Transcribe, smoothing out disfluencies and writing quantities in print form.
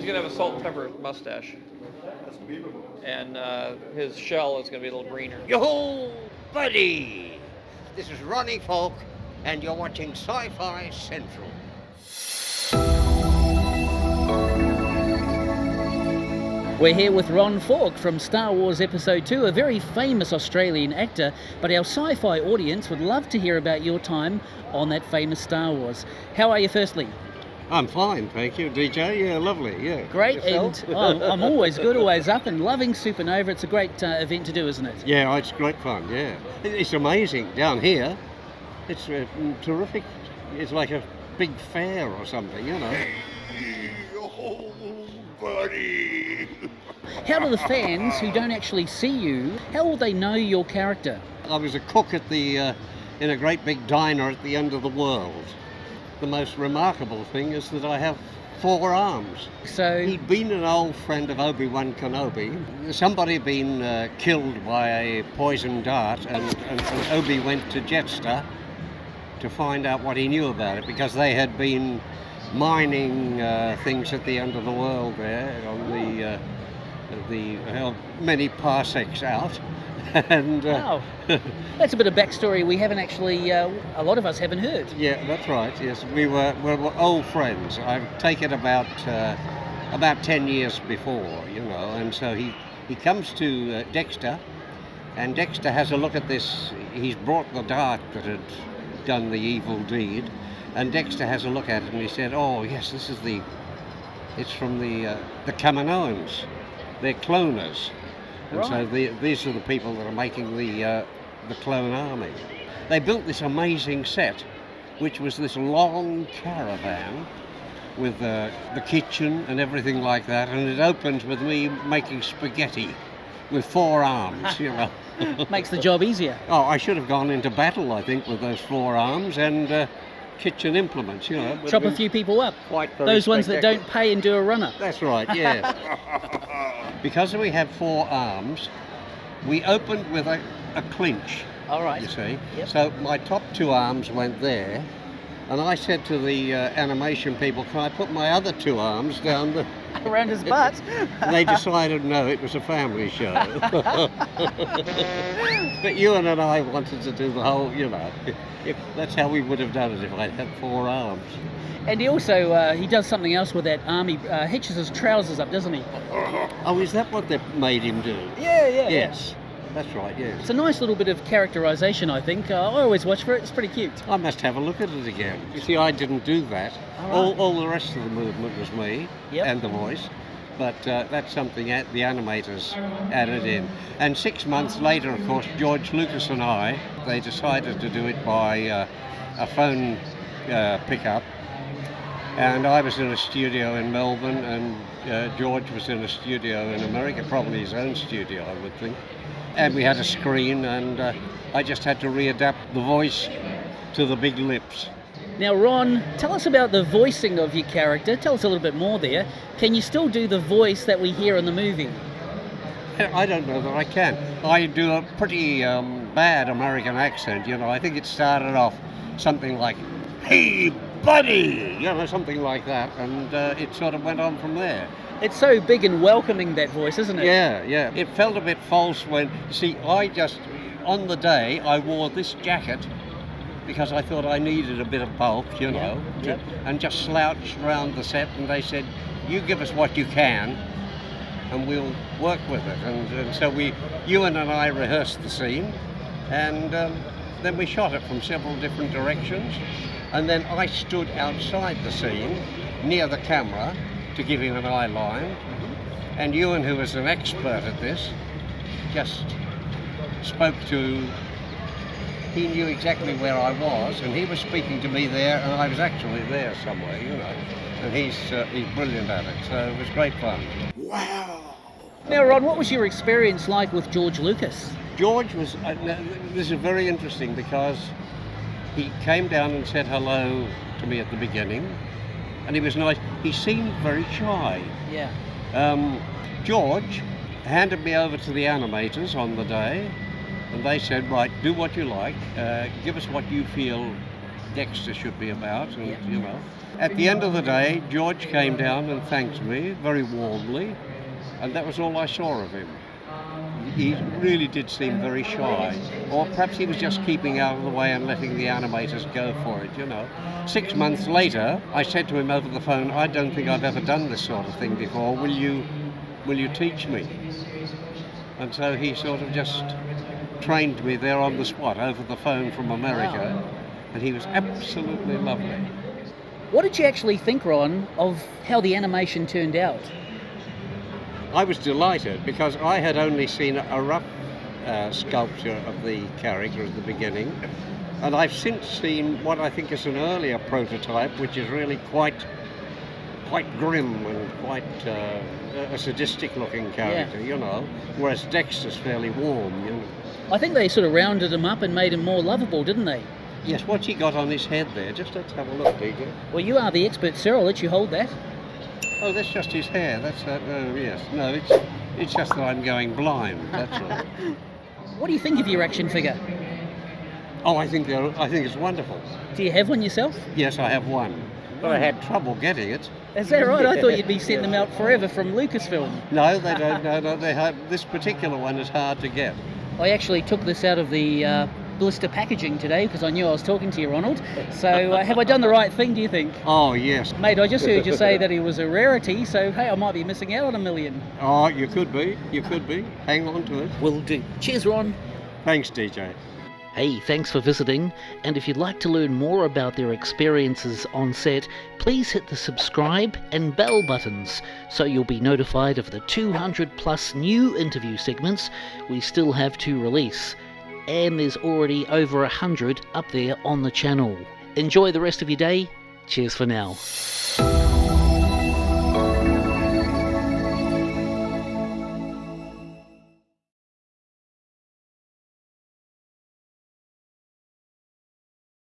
He's going to have a salt and pepper mustache. And his shell is going to be a little greener. Yo, buddy! This is Ronald Falk, and you're watching Sci-Fi Central. We're here with Ron Falk from Star Wars Episode 2, a very famous Australian actor, but our sci-fi audience would love to hear about your time on that famous Star Wars. How are you, firstly? I'm fine, thank you, DJ. Yeah, lovely, yeah. Great, Yourself? and I'm always good, always up, and loving Supernova. It's a great event to do, isn't it? Yeah, it's great fun, yeah. It's amazing. Down here, it's terrific. It's like a big fair or something, you know. Oh, buddy! How do the fans who don't actually see you, how will they know your character? I was a cook at in a great big diner at the end of the world. The most remarkable thing is that I have 4 arms. So He'd been an old friend of Obi-Wan Kenobi. Somebody had been killed by a poison dart, and Obi went to Jettster to find out what he knew about it, because they had been mining things at the end of the world there on the many parsecs out. And wow, that's a bit of backstory we haven't actually, a lot of us haven't heard. Yeah, that's right. Yes, we're old friends. I've taken about 10 years before, you know, and so he comes to Dexter, and Dexter has a look at this. He's brought the dart that had done the evil deed, and Dexter has a look at it, and he said, "Oh yes, it's from the Kaminoans. They're cloners." And right. So these are the people that are making the clone army. They built this amazing set, which was this long caravan with the kitchen and everything like that, and it opened with me making spaghetti with 4 arms, you know. Makes the job easier. Oh, I should have gone into battle, I think, with those 4 arms and kitchen implements, you know. Chop a few people up. Those ones that don't pay and do a runner. That's right, yes. Because we have 4 arms, we opened with a clinch. All right. You see? Yep. So my top 2 arms went there, and I said to the animation people, "Can I put my other 2 arms down the..." Around his butt. They decided no, it was a family show. But Ewan and I wanted to do the whole, you know, that's how we would have done it if I'd had 4 arms. And he also, he does something else with that arm. He hitches his trousers up, doesn't he? Oh, is that what they made him do? Yeah. Yes, that's right, yes. It's a nice little bit of characterisation, I think. I always watch for it. It's pretty cute. I must have a look at it again. You see, I didn't do that. All the rest of the movement was me. Yep. And the voice. But that's something the animators added in. And 6 months later, of course, George Lucas and they decided to do it by a phone pickup. And I was in a studio in Melbourne, and George was in a studio in America, probably his own studio, I would think. And we had a screen, and I just had to readapt the voice to the big lips. Now, Ron, tell us about the voicing of your character. Tell us a little bit more there. Can you still do the voice that we hear in the movie? I don't know that I can. I do a pretty bad American accent, you know. I think it started off something like, "Hey, buddy," you know, something like that, and it sort of went on from there. It's so big and welcoming, that voice, isn't it? Yeah. It felt a bit false when, you see, on the day, I wore this jacket because I thought I needed a bit of bulk, you know, and just slouched around the set, and they said, "You give us what you can, and we'll work with it." And so Ewan and I rehearsed the scene, and then we shot it from several different directions, and then I stood outside the scene, near the camera, to give him an eye line, and Ewan, who was an expert at this, just spoke to... He knew exactly where I was, and he was speaking to me there, and I was actually there somewhere, you know. And he's brilliant at it, so it was great fun. Wow! Now, Ron, what was your experience like with George Lucas? George was... this is very interesting, because he came down and said hello to me at the beginning, and he was nice. He seemed very shy. Yeah. George handed me over to the animators on the day, and they said, "Right, do what you like, give us what you feel Dexter should be about, and Yeah. you know. At the end of the day, George came down and thanked me very warmly, and that was all I saw of him. He really did seem very shy, or perhaps he was just keeping out of the way and letting the animators go for it, you know. 6 months later, I said to him over the phone, I don't think I've ever done this sort of thing before, will you teach me? And so he sort of just trained me there on the spot over the phone from America, Wow. and he was absolutely lovely. What did you actually think, Ron, of how the animation turned out? I was delighted because I had only seen a rough sculpture of the character at the beginning, and I've since seen what I think is an earlier prototype, which is really quite grim and quite a sadistic-looking character, you know, whereas Dexter's fairly warm, you know. I think they sort of rounded him up and made him more lovable, didn't they? Yes, what's he got on his head there? Just let's have a look, DJ. Well, you are the expert, sir. I'll let you hold that. Oh, that's just his hair. That's yes. No, it's just that I'm going blind. That's all. What do you think of your action figure? Oh, I think it's wonderful. Do you have one yourself? Yes, I have one, but I had trouble getting it. Is that right? I thought you'd be sending them out forever from Lucasfilm. No, they don't. No, they have. This particular one is hard to get. I actually took this out of the blister packaging today because I knew I was talking to you, Ronald. So have I done the right thing, do you think? Oh, yes. Mate, I just heard you say that he was a rarity, so hey, I might be missing out on 1 million. Oh, you could be. You could be. Hang on to it. Will do. Cheers, Ron. Thanks, DJ. Hey, thanks for visiting, and if you'd like to learn more about their experiences on set, please hit the subscribe and bell buttons so you'll be notified of the 200 plus new interview segments we still have to release. And there's already over 100 up there on the channel. Enjoy the rest of your day. Cheers for now.